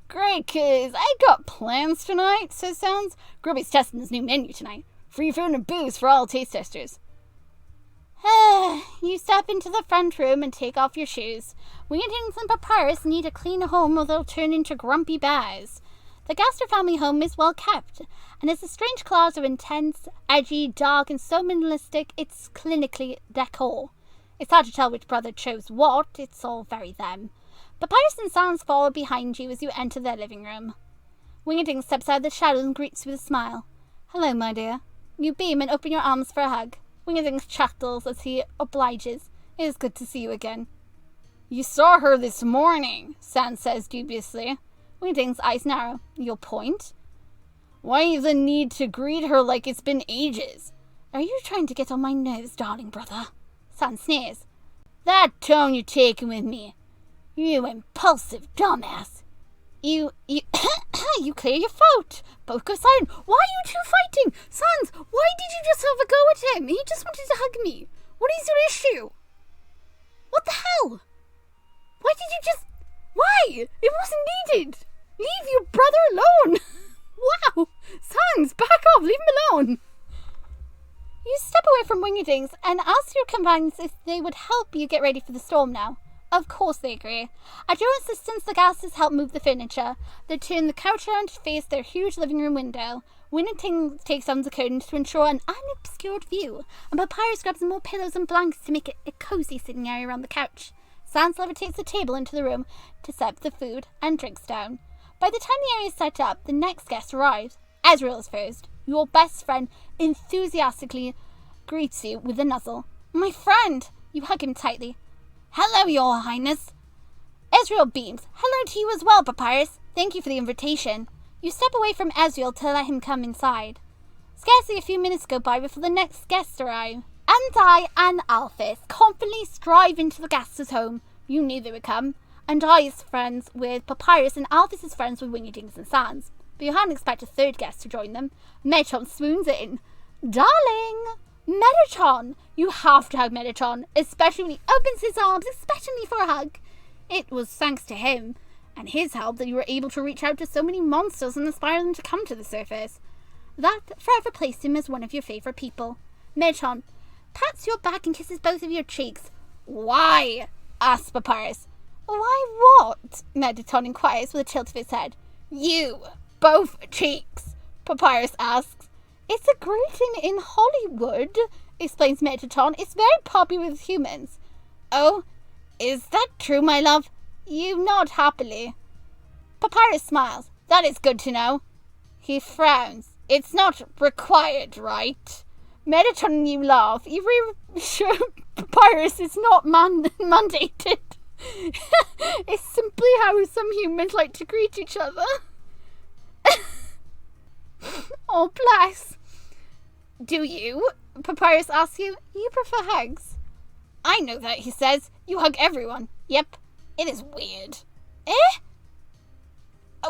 Great, cuz I got plans tonight, says Sans. Grubby's testing his new menu tonight. Free food and booze for all taste testers. You step into the front room and take off your shoes. Wingedings and Papyrus need a clean home or they'll turn into grumpy bears. The Gaster family home is well kept, and it's a strange class of intense, edgy, dark, and so minimalistic it's clinically decor. It's hard to tell which brother chose what, it's all very them. Papyrus and Sans follow behind you as you enter their living room. Wingeding steps out of the shadows and greets you with a smile. Hello, my dear. You beam and open your arms for a hug. Wingeding chuckles as he obliges. It is good to see you again. You saw her this morning, Sans says dubiously. Wingeding's eyes narrow. Your point? Why the need to greet her like it's been ages? Are you trying to get on my nerves, darling brother? Sans sneers. That tone you're taking with me. You impulsive dumbass. You clear your throat. Both go silent. Why are you two fighting? Sans, why did you just have a go at him? He just wanted to hug me. What is your issue? What the hell? Why did you just... Why? It wasn't needed. Leave your brother alone. Wow. Sans, back off. Leave him alone. You step away from Wingedings and ask your companions if they would help you get ready for the storm now. Of course they agree. At your insistence, the Gasters help move the furniture. They turn the couch around to face their huge living room window. Wingedings takes on the curtains to ensure an unobscured view, and Papyrus grabs more pillows and blankets to make it a cozy sitting area around the couch. Sans levitates the table into the room to set the food and drinks down. By the time the area is set up, the next guest arrives. Ezreal is first. Your best friend enthusiastically greets you with a nuzzle. My friend! You hug him tightly. Hello, Your Highness. Ezreal beams. Hello to you as well, Papyrus. Thank you for the invitation. You step away from Ezreal to let him come inside. Scarcely a few minutes go by before the next guests arrive. I and Alphys confidently strive into the Gaster's home. You knew they would come. And I is friends with Papyrus and Alphys is friends with Wingedings and Sans. But you hadn't expected a third guest to join them. Metatron swoons in. Darling! Metatron! You have to hug Metatron, especially when he opens his arms, especially for a hug. It was thanks to him and his help that you were able to reach out to so many monsters and inspire them to come to the surface. That forever placed him as one of your favourite people. Metatron pats your back and kisses both of your cheeks. Why? Asks Papyrus. Why what? Metatron inquires with a tilt of his head. You, both cheeks, Papyrus asks. It's a greeting in Hollywood, explains Metatron. It's very popular with humans. Oh, is that true, my love? You nod happily. Papyrus smiles. That is good to know. He frowns. It's not required, right? Metatron and you laugh. You're really sure Papyrus is not mandated. It's simply how some humans like to greet each other. Oh, bless. Do you? Papyrus asks you. You prefer hugs. I know that, he says. You hug everyone. Yep. It is weird.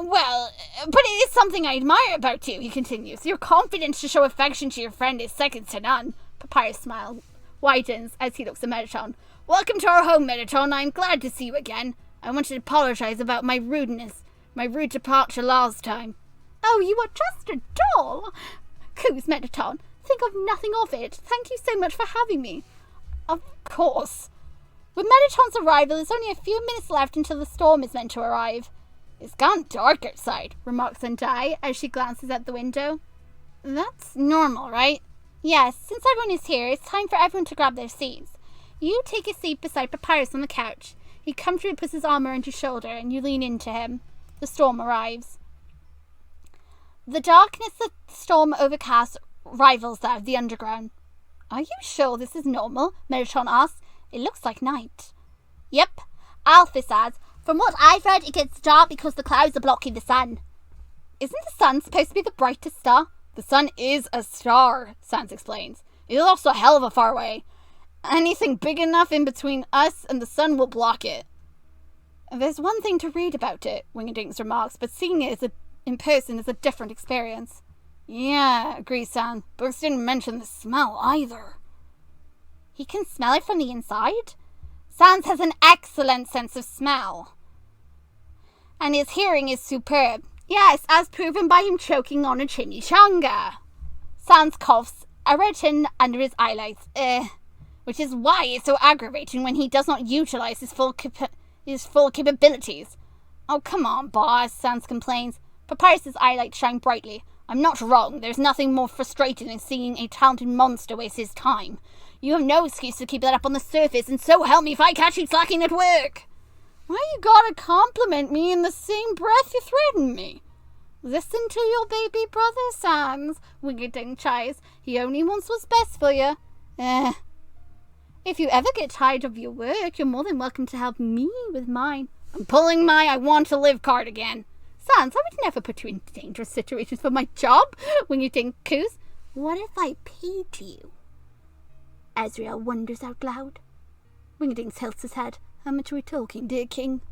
Well, but it is something I admire about you, he continues. Your confidence to show affection to your friend is second to none. Papyrus smile widens as he looks at Metatron. Welcome to our home, Metatron. I'm glad to see you again. I wanted to apologize about my rudeness, my rude departure last time. Oh, you are just a doll, coos Metatron. Think of nothing of it. Thank you so much for having me. Of course. With Metatron's arrival, there's only a few minutes left until the storm is meant to arrive. It's gone dark outside, remarks Undai as she glances out the window. That's normal, right? Yes, since everyone is here, it's time for everyone to grab their seats. You take a seat beside Papyrus on the couch. He comfortably puts his arm around your shoulder and you lean into him. The storm arrives. The darkness of the storm overcast rivals that of the underground. Are you sure this is normal? Metatron asks. It looks like night. Yep. Alphys adds, from what I've read, it gets dark because the clouds are blocking the sun. Isn't the sun supposed to be the brightest star? The sun is a star, Sans explains. It is also a hell of a far away. Anything big enough in between us and the sun will block it. There's one thing to read about it, Wingadinks remarks, but seeing it in person is a different experience. Yeah, agrees Sans. Books didn't mention the smell either. He can smell it from the inside? Sans has an excellent sense of smell. And his hearing is superb. Yes, as proven by him choking on a chimichanga. Sans coughs, a red chin under his eyelids. Which is why it's so aggravating when he does not utilize his full capabilities. Oh, come on, boss, Sans complains. Papyrus's eyelights shine brightly. I'm not wrong. There's nothing more frustrating than seeing a talented monster waste his time. You have no excuse to keep that up on the surface, and so help me if I catch you slacking at work. Why you gotta compliment me in the same breath you threaten me? Listen to your baby brother, Sans, Wingading chides. He only wants what's best for you. If you ever get tired of your work, you're more than welcome to help me with mine. I'm pulling my I want to live card again. Sans, I would never put you in dangerous situations for my job, Wingading coos. What if I paid you? Azrael wonders out loud. Wingading tilts his head. How much are we talking, dear king?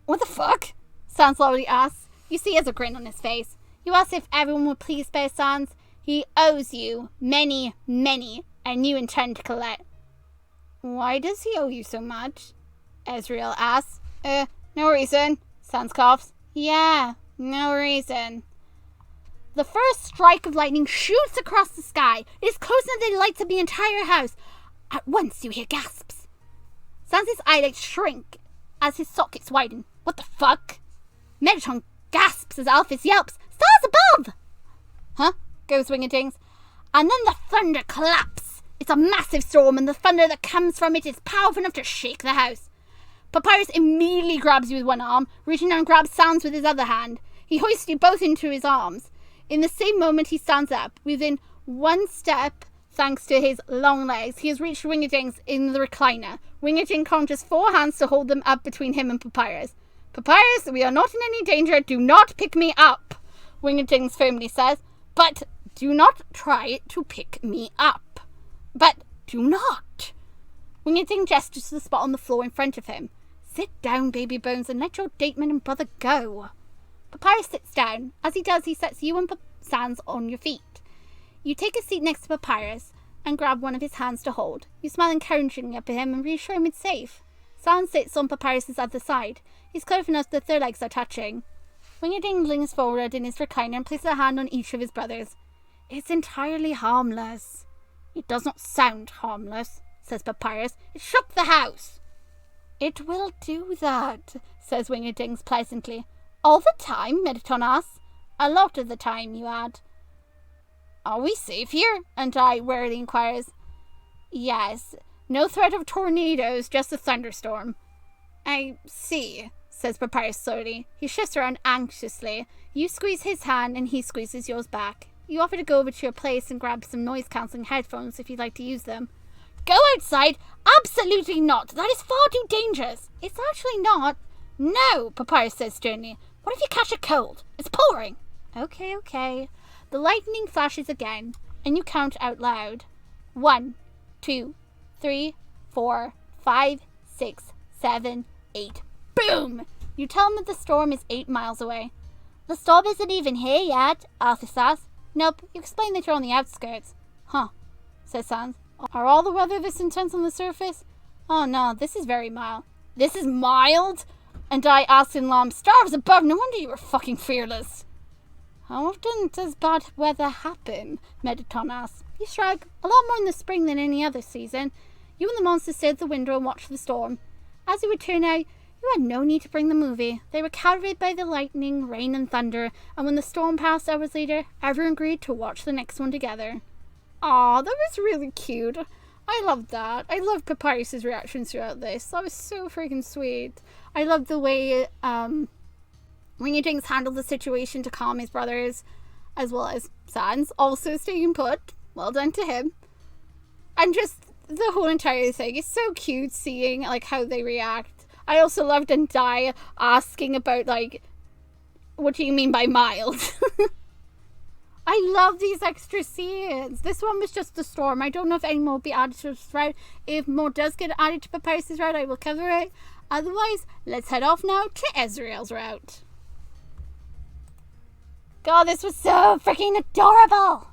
What the fuck? Sans slowly asks. You see he has a grin on his face. You ask if everyone will please spare Sans. He owes you many, and you intend to collect. Why does he owe you so much? Azrael asks. No reason. Sans coughs. Yeah, no reason. The first strike of lightning shoots across the sky. It is close enough that it lights up the entire house. At once you hear gasps. Sans's eyelids shrink as his sockets widen. What the fuck? Metatron gasps as Alphys yelps. Stars above! Huh? Goes Wingadings. And then the thunder claps. It's a massive storm, and the thunder that comes from it is powerful enough to shake the house. Papyrus immediately grabs you with one arm, reaching down and grabs Sans with his other hand. He hoists you both into his arms. In the same moment, he stands up. Within one step, thanks to his long legs, he has reached Wingadings in the recliner. Wingading conjures 4 hands to hold them up between him and Papyrus. Papyrus, we are not in any danger. Do not pick me up, Wingadings firmly says. But do not try to pick me up. But do not. Wingading gestures to the spot on the floor in front of him. Sit down, baby bones, and let your dateman and brother go. Papyrus sits down. As he does, he sets you and Sans on your feet. You take a seat next to Papyrus and grab one of his hands to hold. You smile encouragingly up at him and reassure him it's safe. Sans sits on Papyrus's other side. He's close enough that their legs are touching. Wingading leans forward in his recliner and places a hand on each of his brothers. It's entirely harmless. It does not sound harmless, says Papyrus. It shook the house. It will do that, says Wingadings pleasantly. All the time, Metatron asks. A lot of the time, you add. Are we safe here? And I warily inquires. Yes. No threat of tornadoes, just a thunderstorm. I see, says Papyrus slowly. He shifts around anxiously. You squeeze his hand and he squeezes yours back. You offer to go over to your place and grab some noise-cancelling headphones if you'd like to use them. Go outside? Absolutely not. That is far too dangerous. It's actually not. No, Papyrus says sternly. What if you catch a cold? It's pouring. Okay. The lightning flashes again, and you count out loud. 1, 2, 3, 4, 5, 6, 7, 8. Boom! You tell him that the storm is 8 miles away. The storm isn't even here yet, Alphys asks. Nope, you explain that you're on the outskirts. Huh, says Sans. Are all the weather this intense on the surface? Oh no, this is very mild. This is mild? And I asked in alarm, stars above, no wonder you were fucking fearless. How often does bad weather happen? Metatron asks. You shrug. A lot more in the spring than any other season. You and the monsters stayed at the window and watched the storm. As you return out, you had no need to bring the movie. They were captivated by the lightning, rain, and thunder, and when the storm passed hours later, everyone agreed to watch the next one together. Aw, that was really cute. I loved that. I loved Papyrus's reactions throughout this. That was so freaking sweet. I loved the way Wingadings handled the situation to calm his brothers, as well as Sans also staying put. Well done to him. And just the whole entire thing is so cute seeing like how they react. I also loved Undai asking about like, what do you mean by mild? I love these extra scenes. This one was just the storm. I don't know if any more will be added to this route. If more does get added to Papyrus' route, I will cover it. Otherwise, let's head off now to Ezreal's route. God, this was so freaking adorable.